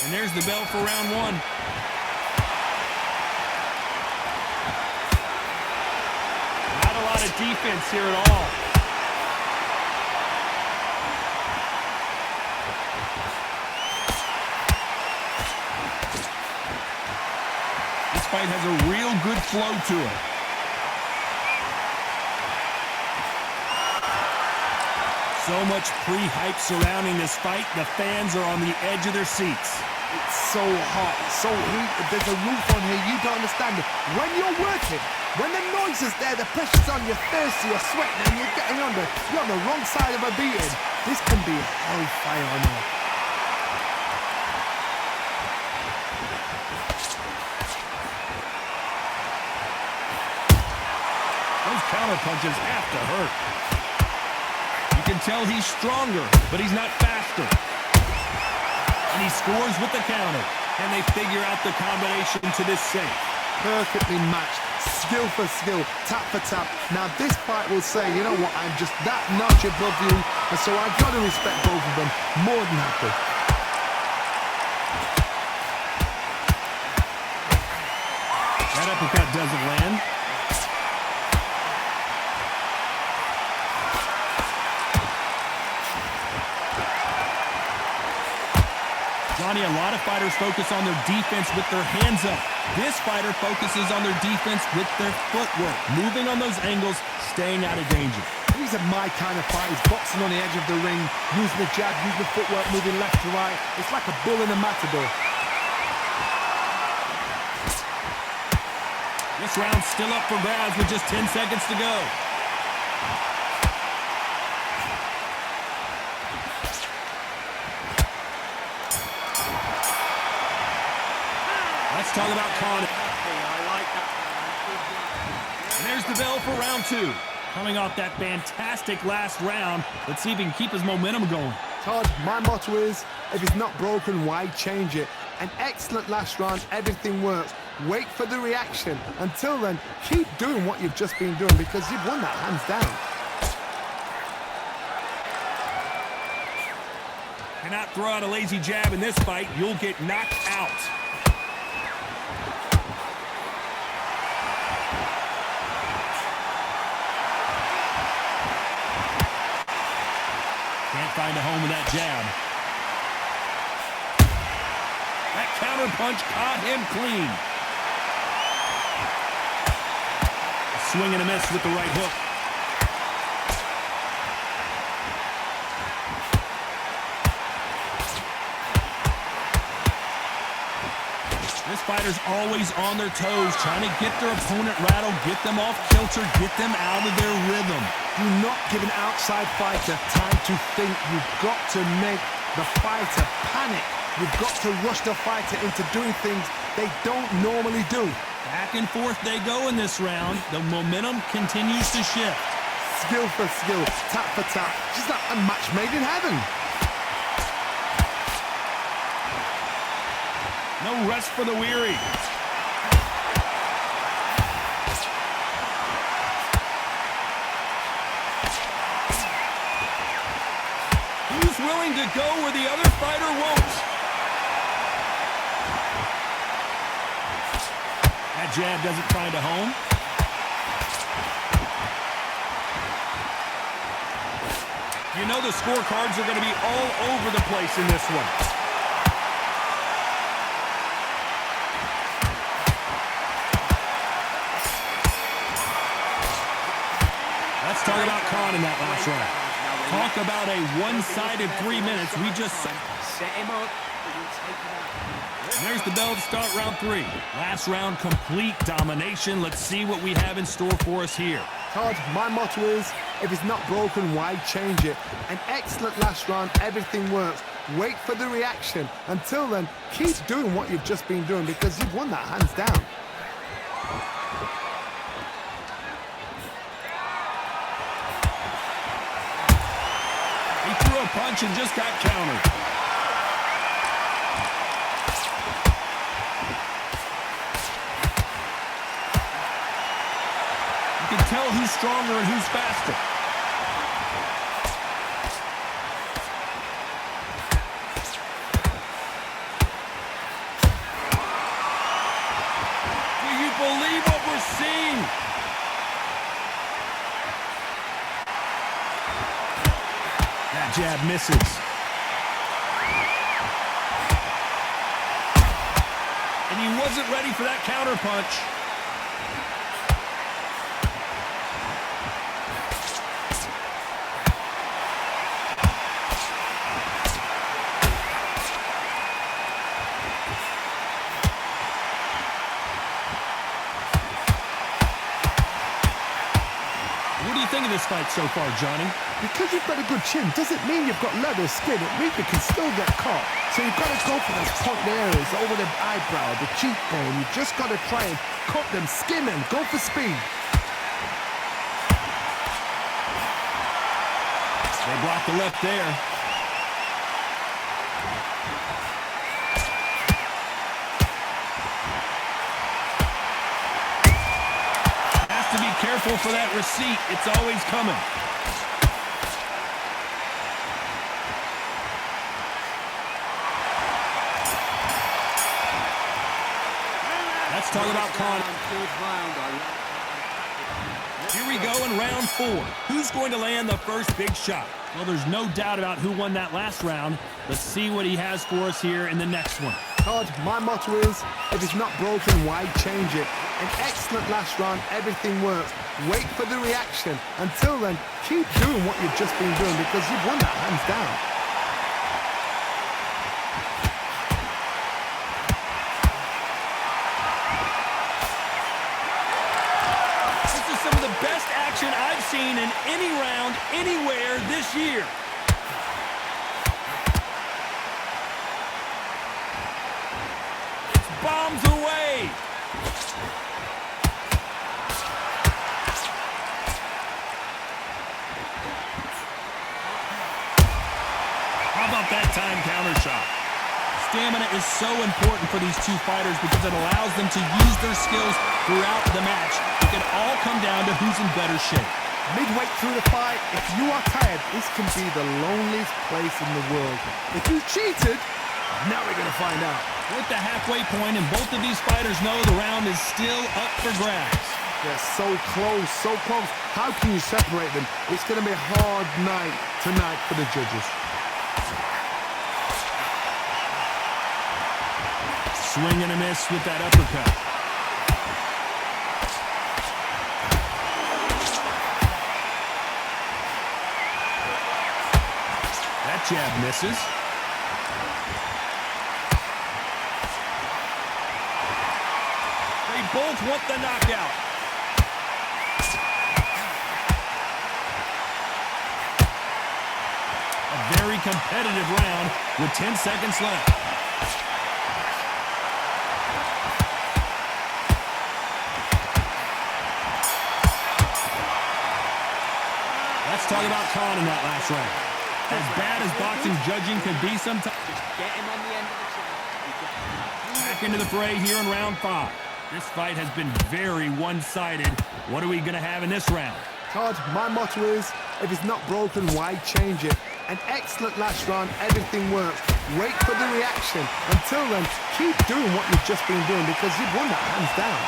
And there's the bell for round one. Not a lot of defense here at all. This fight has a real good flow to it. So much pre-hype surrounding this fight, the fans are on the edge of their seats. It's so hot, it's so heated, there's a roof on here, you don't understand it. When you're working, when the noise is there, the pressure's on, you're thirsty, you're sweating, and you're on the wrong side of a beating, this can be hellfire on you. Those counter punches have to hurt. You can tell he's stronger, but he's not faster. And he scores with the counter. And they figure out the combination to this safe. Perfectly matched, skill for skill, tap for tap. Now this fight will say, you know what, I'm just that notch above you, and so I've got to respect both of them. More than happy. That uppercut doesn't land. Johnny, a lot of fighters focus on their defense with their hands up. This fighter focuses on their defense with their footwork, moving on those angles, staying out of danger. These are my kind of fighters, boxing on the edge of the ring, using the jab, using the footwork, moving left to right. It's like a bull in a matador. This round's still up for grabs with just 10 seconds to go. Let's talk about Khan. And there's the bell for round two. Coming off that fantastic last round, let's see if he can keep his momentum going. Todd, my motto is, if it's not broken, why change it? An excellent last round, everything works. Wait for the reaction. Until then, keep doing what you've just been doing because you've won that hands down. Cannot throw out a lazy jab in this fight. You'll get knocked out. Can't find a home with that jab. That counter punch caught him clean. A swing and a miss with the right hook. This fighter's always on their toes, trying to get their opponent rattled, get them off kilter, get them out of their rhythm. Do not give an outside fighter time to think. You've got to make the fighter panic. You've got to rush the fighter into doing things they don't normally do. Back and forth they go in this round. The momentum continues to shift. Skill for skill, tap for tap. Just like a match made in heaven. No rest for the weary. Who's willing to go where the other fighter won't? That jab doesn't find a home. You know the scorecards are going to be all over the place in this one. Let's talk about Khan in that last round. Talk about a one-sided 3 minutes. We just set him up. And there's the bell to start round three. Last round, complete domination. Let's see what we have in store for us here. Todd, my motto is, if it's not broken, why change it? An excellent last round, everything works. Wait for the reaction. Until then, keep doing what you've just been doing because you've won that hands down. He threw a punch and just got countered. You can tell who's stronger and who's faster. believe what we're seeing. That jab misses. And he wasn't ready for that counter punch. What do you think of this fight so far, Johnny? Because you've got a good chin doesn't mean you've got leather skin. It means you can still get caught. So you've got to go for those point areas over the eyebrow, the cheekbone. You've just got to try and cut them, skin them, go for speed. They block the left there. Has to be careful for that receipt. It's always coming. Let's talk about Khan. Here we go in round 4. Who's going to land the first big shot? Well, there's no doubt about who won that last round. Let's see what he has for us here in the next one. Todd, my motto is, if it's not broken, why change it? An excellent last round, everything works. Wait for the reaction. Until then, keep doing what you've just been doing because you've won that hands down. Some of the best action I've seen in any round, anywhere this year. It's bombs away. How about that time counter shot? Stamina is so important for these two fighters because it allows them to use their skills throughout the match. It can all come down to who's in better shape. Midway through the fight, if you are tired, this can be the loneliest place in the world. If you cheated, now we're going to find out. We're at the halfway point, and both of these fighters know the round is still up for grabs. They're so close, so close. How can you separate them? It's going to be a hard night tonight for the judges. Swing and a miss with that uppercut. That jab misses. They both want the knockout. A very competitive round with 10 seconds left. Let's talk about Khan in that last round. As bad as boxing judging can be sometimes. Get him on the end of the chair. Back into the fray here in round 5. This fight has been very one-sided. What are we going to have in this round? Todd, my motto is, if it's not broken, why change it? An excellent last round, everything works. Wait for the reaction. Until then, keep doing what you've just been doing because you've won that hands down.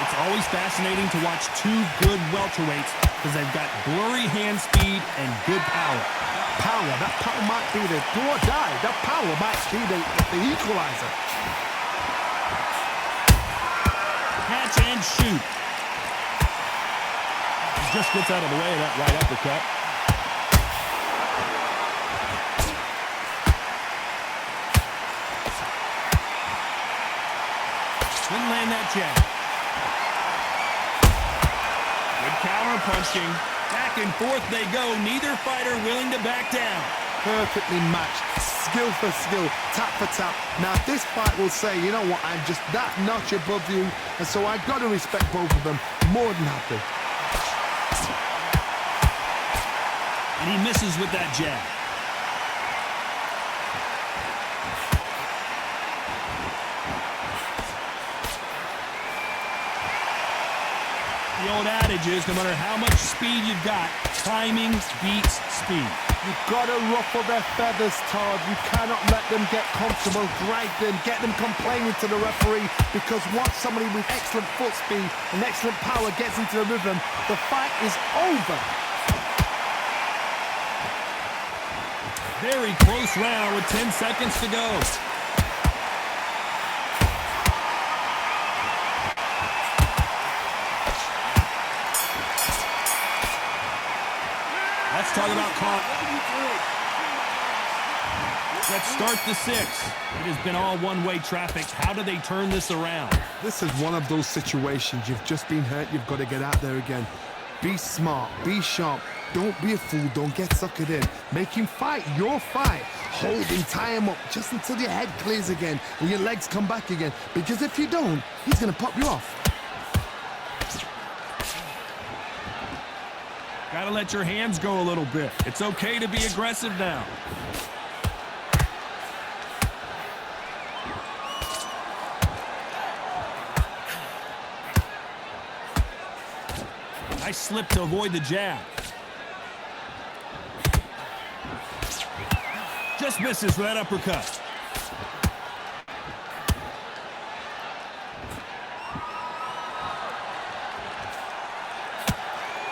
It's always fascinating to watch two good welterweights because they've got blurry hand speed and good power. That power might be the do or die. That power might be the equalizer. Catch and shoot. He just gets out of the way of that right uppercut. Couldn't land that jab. Good counter punching. Back and forth they go. Neither fighter willing to back down. Perfectly matched. Skill for skill. Tap for tap. Now this fight will say, you know what, I'm just that notch above you. And so I've got to respect both of them. More than happy. And he misses with that jab. The old adage is no matter how much speed you've got, Timing beats speed. You've got to ruffle their feathers, Todd. You cannot let them get comfortable, drag them, get them complaining to the referee, because once somebody with excellent foot speed and excellent power gets into the rhythm, the fight is over. Very close round with 10 seconds to go. Let's talk about Let's start the 6. It has been all one-way traffic. How do they turn this around? This is one of those situations. You've just been hurt. You've got to get out there again. Be smart. Be sharp. Don't be a fool. Don't get suckered in. Make him fight your fight. Hold him, tie him up just until your head clears again and your legs come back again. Because if you don't, he's going to pop you off. Gotta let your hands go a little bit. It's okay to be aggressive now. Nice slip to avoid the jab. Just misses for that uppercut.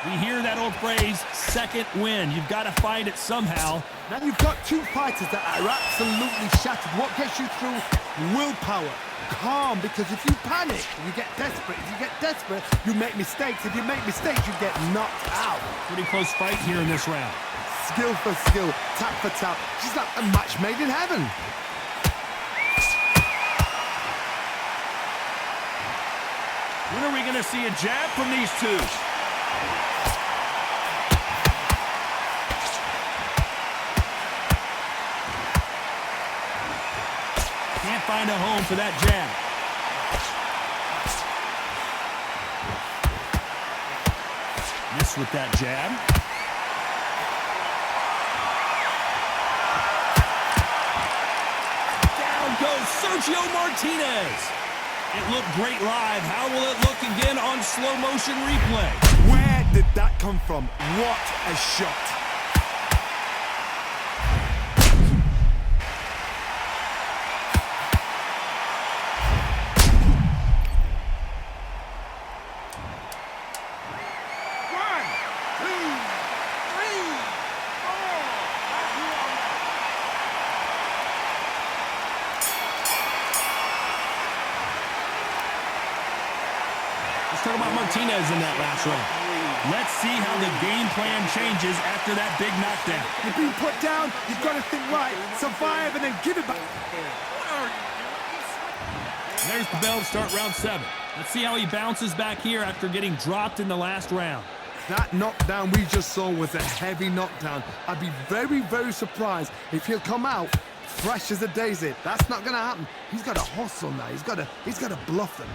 We hear that old phrase, second win. You've got to find it somehow. Now you've got two fighters that are absolutely shattered. What gets you through? Willpower. Calm, because if you panic, you get desperate. If you get desperate, you make mistakes. If you make mistakes, you get knocked out. Pretty close fight here in this round. Skill for skill, tap for tap. She's like a match made in heaven. When are we going to see a jab from these two? Can't find a home for that jab. Miss with that jab. Down goes Sergio Martinez. It looked great live. How will it look again on slow motion replay? Where did that come from? What a shot. Let's talk about Martinez in that last round. Let's see how the game plan changes after that big knockdown. You've been put down, you've got to think right, survive, and then give it back. There's the bell to start round 7. Let's see how he bounces back here after getting dropped in the last round. That knockdown we just saw was a heavy knockdown. I'd be very, very surprised if he'll come out fresh as a daisy. That's not going to happen. He's got to hustle now. He's got to bluff them.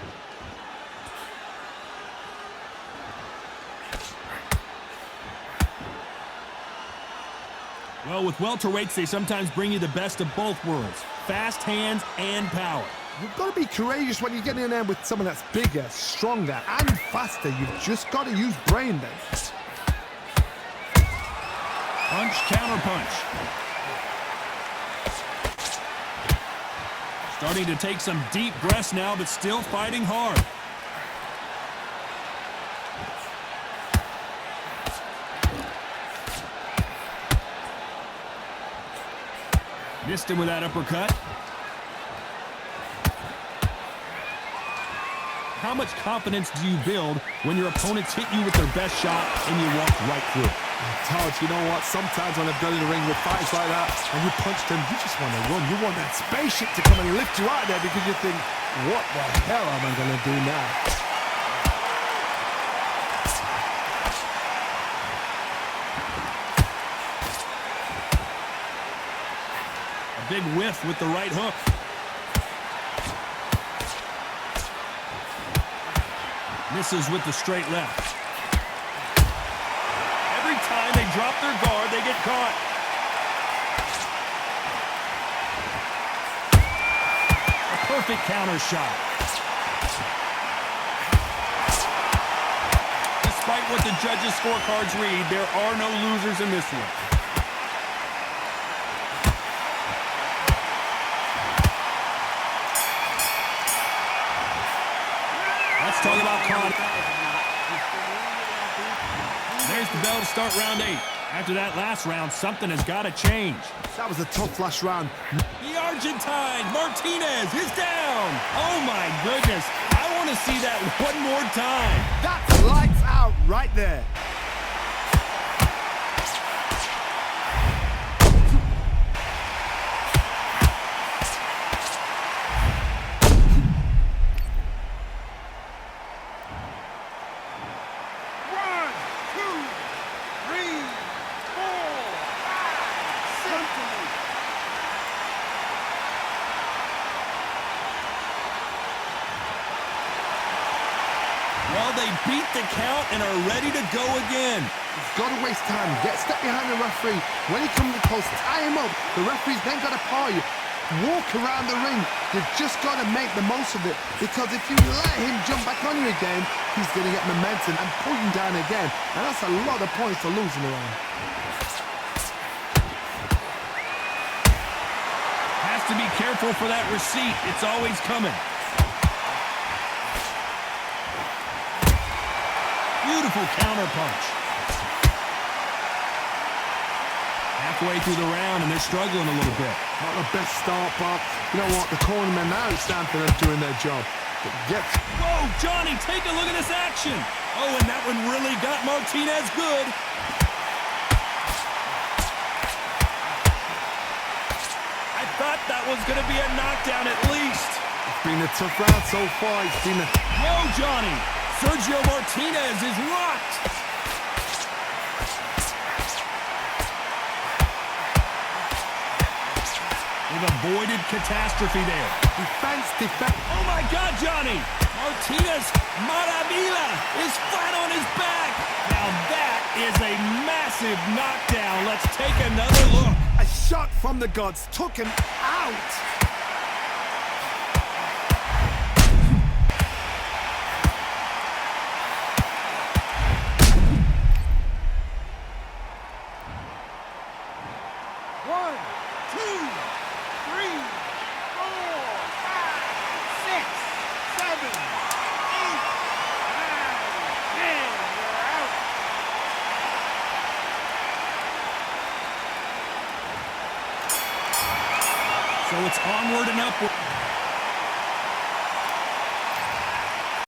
Well, with welterweights, they sometimes bring you the best of both worlds. Fast hands and power. You've got to be courageous when you get in there with someone that's bigger, stronger, and faster. You've just got to use brain then. Punch, counter punch. Starting to take some deep breaths now, but still fighting hard. Missed him with that uppercut. How much confidence do you build when your opponents hit you with their best shot and you walk right through it? Todd, you know what? Sometimes when I've done in the ring with fights like that and you punch them, you just want to run. You want that spaceship to come and lift you out there because you think, what the hell am I going to do now? Big whiff with the right hook. Misses with the straight left. Every time they drop their guard, they get caught. A perfect counter shot. Despite what the judges' scorecards read, there are no losers in this one. Let's talk about Khan. There's the bell to start round 8. After that last round, something has got to change. That was a tough last round. The Argentine, Martinez, is down. Oh, my goodness. I want to see that one more time. That's lights out right there. Well, they beat the count and are ready to go again. He's got to waste time. Step behind the referee. When he comes close, tie him up. The referee's then got to paw you. Walk around the ring. You've just got to make the most of it. Because if you let him jump back on you again, he's going to get momentum and pull you down again. And that's a lot of points to lose in the round. Has to be careful for that receipt. It's always coming. Beautiful counter punch. Halfway through the round, and they're struggling a little bit. Not the best start, but you know what? The cornermen now, it's time for them doing their job. Whoa, Johnny, take a look at this action. Oh, and that one really got Martinez good. I thought that was going to be a knockdown at least. It's been a tough round so far. It's been a... Whoa, Johnny. Sergio Martinez is rocked. They've avoided catastrophe there. Defense. Oh, my God, Johnny. Martinez Maravilla is flat on his back. Now that is a massive knockdown. Let's take another look. A shot from the gods took him out. So it's onward and upward.